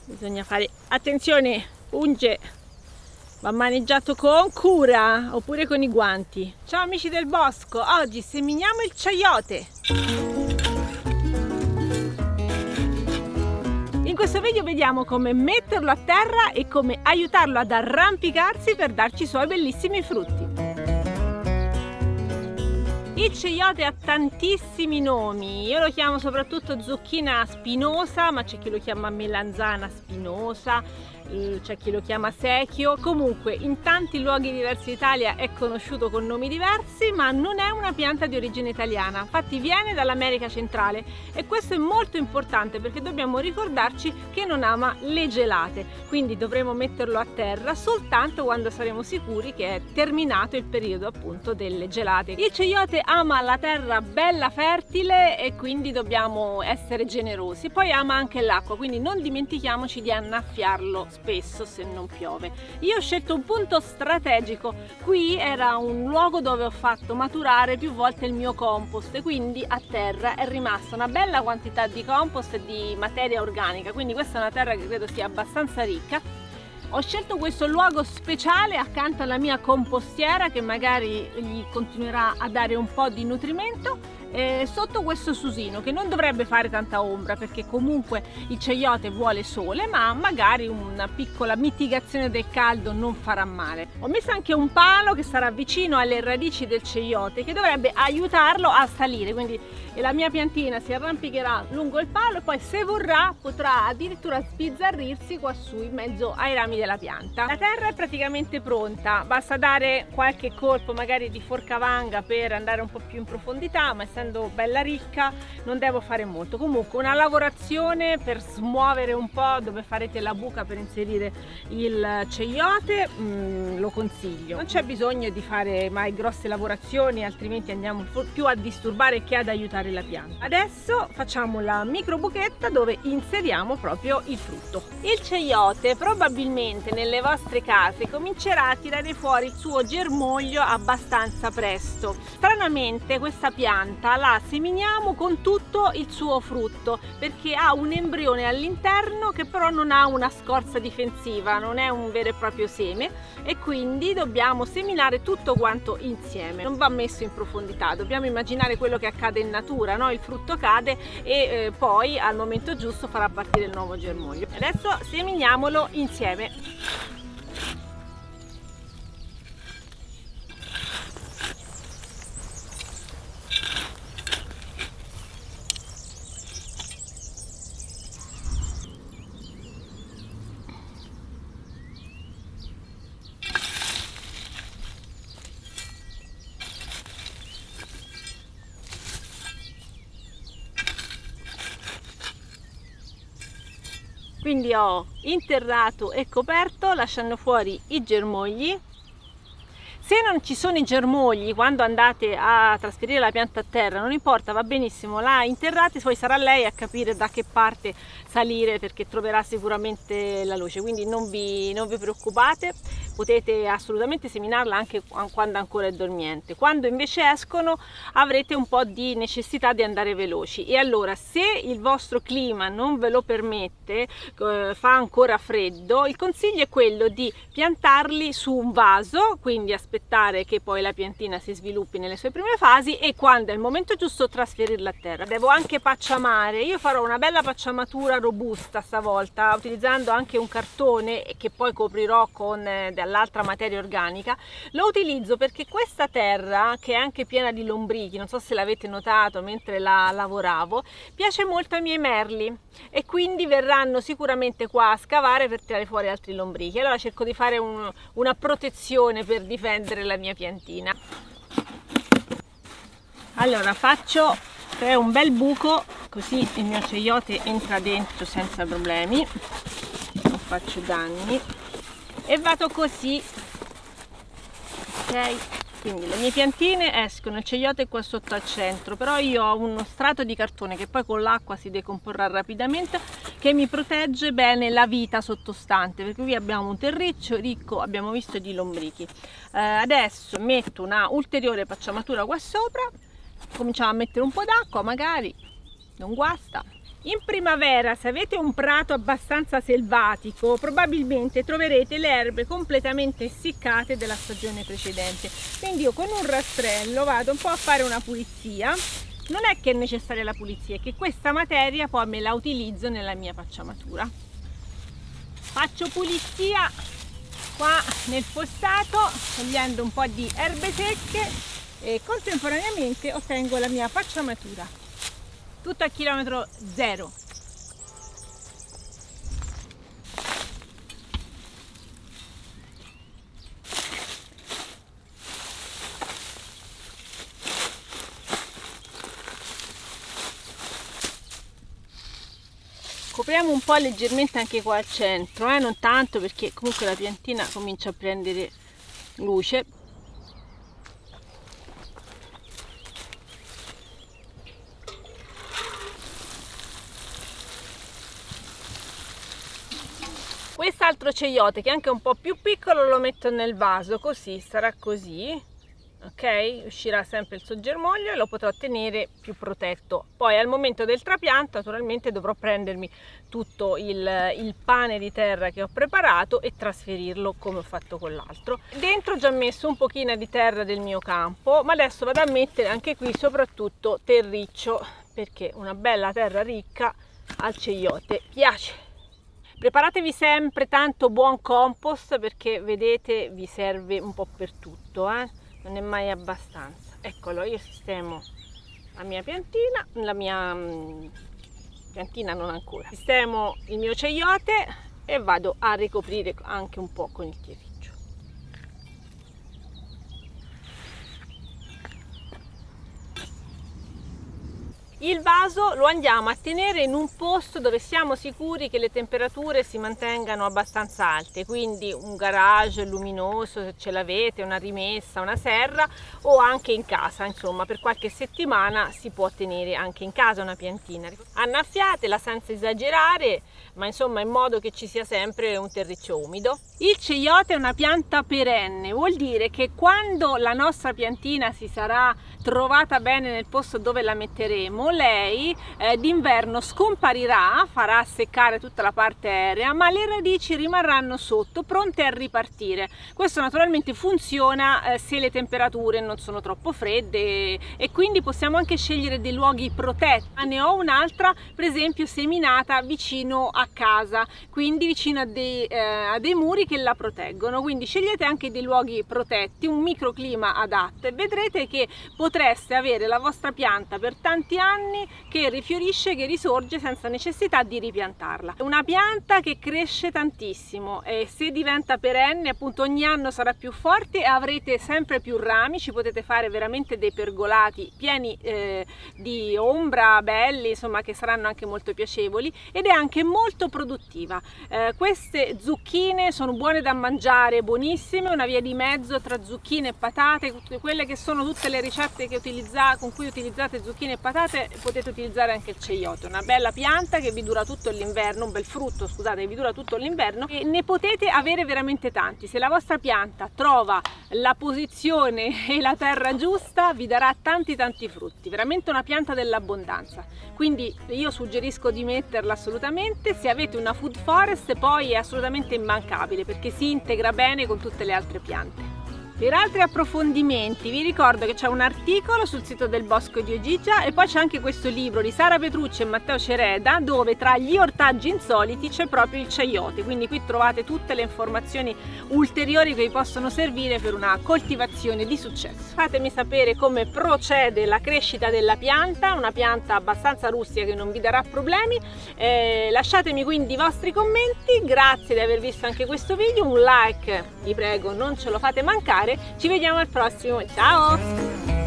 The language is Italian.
Bisogna fare attenzione, punge, va maneggiato con cura oppure con i guanti. Ciao amici del bosco, oggi seminiamo il chayote. In questo video vediamo come metterlo a terra e come aiutarlo ad arrampicarsi per darci i suoi bellissimi frutti. Il chayote ha tantissimi nomi, io lo chiamo soprattutto zucchina spinosa, ma c'è chi lo chiama melanzana spinosa, c'è chi lo chiama secchio. Comunque in tanti luoghi diversi d'Italia è conosciuto con nomi diversi, ma non è una pianta di origine italiana, infatti viene dall'America centrale e questo è molto importante perché dobbiamo ricordarci che non ama le gelate, quindi dovremo metterlo a terra soltanto quando saremo sicuri che è terminato il periodo appunto delle gelate. Il chayote ama la terra bella fertile e quindi dobbiamo essere generosi, poi ama anche l'acqua, quindi non dimentichiamoci di annaffiarlo spesso se non piove. Io ho scelto un punto strategico, qui era un luogo dove ho fatto maturare più volte il mio compost e quindi a terra è rimasta una bella quantità di compost e di materia organica, quindi questa è una terra che credo sia abbastanza ricca. Ho scelto questo luogo speciale accanto alla mia compostiera che magari gli continuerà a dare un po' di nutrimento sotto questo susino che non dovrebbe fare tanta ombra perché comunque il chayote vuole sole, ma magari una piccola mitigazione del caldo non farà male. Ho messo anche un palo che sarà vicino alle radici del chayote che dovrebbe aiutarlo a salire, quindi la mia piantina si arrampicherà lungo il palo e poi se vorrà potrà addirittura sbizzarrirsi qua su in mezzo ai rami della pianta. La terra è praticamente pronta, basta dare qualche colpo magari di forcavanga per andare un po' più in profondità, ma essendo bella ricca non devo fare molto. Comunque una lavorazione per smuovere un po' dove farete la buca per inserire il chayote lo consiglio. Non c'è bisogno di fare mai grosse lavorazioni, altrimenti andiamo più a disturbare che ad aiutare la pianta. Adesso facciamo la micro buchetta dove inseriamo proprio il frutto. Il chayote probabilmente nelle vostre case comincerà a tirare fuori il suo germoglio abbastanza presto. Stranamente questa pianta la seminiamo con tutto il suo frutto perché ha un embrione all'interno che però non ha una scorza difensiva, non è un vero e proprio seme e quindi dobbiamo seminare tutto quanto insieme. Non va messo in profondità, dobbiamo immaginare quello che accade in natura. No? Il frutto cade e poi al momento giusto farà partire il nuovo germoglio. Adesso seminiamolo insieme. Quindi ho interrato e coperto lasciando fuori i germogli. Se non ci sono i germogli quando andate a trasferire la pianta a terra, non importa, va benissimo, la interrate, poi sarà lei a capire da che parte salire perché troverà sicuramente la luce, quindi non vi preoccupate, potete assolutamente seminarla anche quando ancora è dormiente. Quando invece escono avrete un po' di necessità di andare veloci e allora se il vostro clima non ve lo permette, fa ancora freddo, il consiglio è quello di piantarli su un vaso, quindi aspettare che poi la piantina si sviluppi nelle sue prime fasi e quando è il momento giusto trasferirla a terra. Devo anche pacciamare, io farò una bella pacciamatura robusta stavolta utilizzando anche un cartone che poi coprirò con dell'altra materia organica. Lo utilizzo perché questa terra che è anche piena di lombrichi, non so se l'avete notato mentre la lavoravo, piace molto ai miei merli e quindi verranno sicuramente qua a scavare per tirare fuori altri lombrichi. Allora cerco di fare una protezione per difendere la mia piantina. Allora faccio un bel buco così il mio chayote entra dentro senza problemi, non faccio danni e vado così, ok? Quindi le mie piantine escono, il chayote è qua sotto al centro, però io ho uno strato di cartone che poi con l'acqua si decomporrà rapidamente, che mi protegge bene la vita sottostante, perché qui abbiamo un terriccio ricco, abbiamo visto, di lombrichi. Adesso metto una ulteriore pacciamatura qua sopra, cominciamo a mettere un po' d'acqua, magari non guasta, In primavera, se avete un prato abbastanza selvatico, probabilmente troverete le erbe completamente essiccate della stagione precedente. Quindi io con un rastrello vado un po' a fare una pulizia. Non è che è necessaria la pulizia, è che questa materia poi me la utilizzo nella mia pacciamatura. Faccio pulizia qua nel fossato, togliendo un po' di erbe secche e contemporaneamente ottengo la mia pacciamatura. Tutto a chilometro zero. Copriamo un po' leggermente anche qua al centro, non tanto, perché comunque la piantina comincia a prendere luce. Quest'altro ceiote, che è anche un po' più piccolo, lo metto nel vaso, così sarà così. Ok, uscirà sempre il suo germoglio e lo potrò tenere più protetto. Poi al momento del trapianto naturalmente dovrò prendermi tutto il pane di terra che ho preparato e trasferirlo come ho fatto con l'altro. Dentro ho già messo un pochino di terra del mio campo, ma adesso vado a mettere anche qui soprattutto terriccio, perché una bella terra ricca al ceiote piace. Preparatevi sempre tanto buon compost, perché vedete vi serve un po' per tutto, non è mai abbastanza. Eccolo, io sistemo la mia piantina, piantina non ancora, sistemo il mio ceiote e vado a ricoprire anche un po' con il terriccio. Il vaso lo andiamo a tenere in un posto dove siamo sicuri che le temperature si mantengano abbastanza alte, quindi un garage luminoso se ce l'avete, una rimessa, una serra, o anche in casa, insomma per qualche settimana si può tenere anche in casa una piantina. Annaffiatela senza esagerare, ma insomma in modo che ci sia sempre un terriccio umido. Il ceiote è una pianta perenne, vuol dire che quando la nostra piantina si sarà trovata bene nel posto dove la metteremo, lei d'inverno scomparirà, farà seccare tutta la parte aerea, ma le radici rimarranno sotto, pronte a ripartire. Questo naturalmente funziona se le temperature non sono troppo fredde, e quindi possiamo anche scegliere dei luoghi protetti. Ne ho un'altra per esempio seminata vicino a casa, quindi vicino a dei muri che la proteggono, quindi scegliete anche dei luoghi protetti, un microclima adatto, e vedrete che potreste avere la vostra pianta per tanti anni che rifiorisce, che risorge senza necessità di ripiantarla. È una pianta che cresce tantissimo e se diventa perenne, appunto, ogni anno sarà più forte e avrete sempre più rami. Ci potete fare veramente dei pergolati pieni di ombra, belli, insomma, che saranno anche molto piacevoli, ed è anche molto produttiva. Queste zucchine sono buone da mangiare, buonissime, una via di mezzo tra zucchine e patate, quelle che sono tutte le ricette con cui utilizzate zucchine e patate, potete utilizzare anche il ceiote. Una bella pianta che vi dura tutto l'inverno, un bel frutto, scusate, che vi dura tutto l'inverno, e ne potete avere veramente tanti. Se la vostra pianta trova la posizione e la terra giusta, vi darà tanti frutti, veramente una pianta dell'abbondanza. Quindi io suggerisco di metterla assolutamente. Se avete una food forest poi è assolutamente immancabile, perché si integra bene con tutte le altre piante. Per altri approfondimenti vi ricordo che c'è un articolo sul sito del Bosco di Ogygia, e poi c'è anche questo libro di Sara Petrucci e Matteo Cereda, dove tra gli ortaggi insoliti c'è proprio il ceiote, quindi qui trovate tutte le informazioni ulteriori che vi possono servire per una coltivazione di successo. Fatemi sapere come procede la crescita della pianta, una pianta abbastanza rustica che non vi darà problemi. Lasciatemi quindi i vostri commenti. Grazie di aver visto anche questo video, un like vi prego non ce lo fate mancare. Ci vediamo al prossimo, ciao!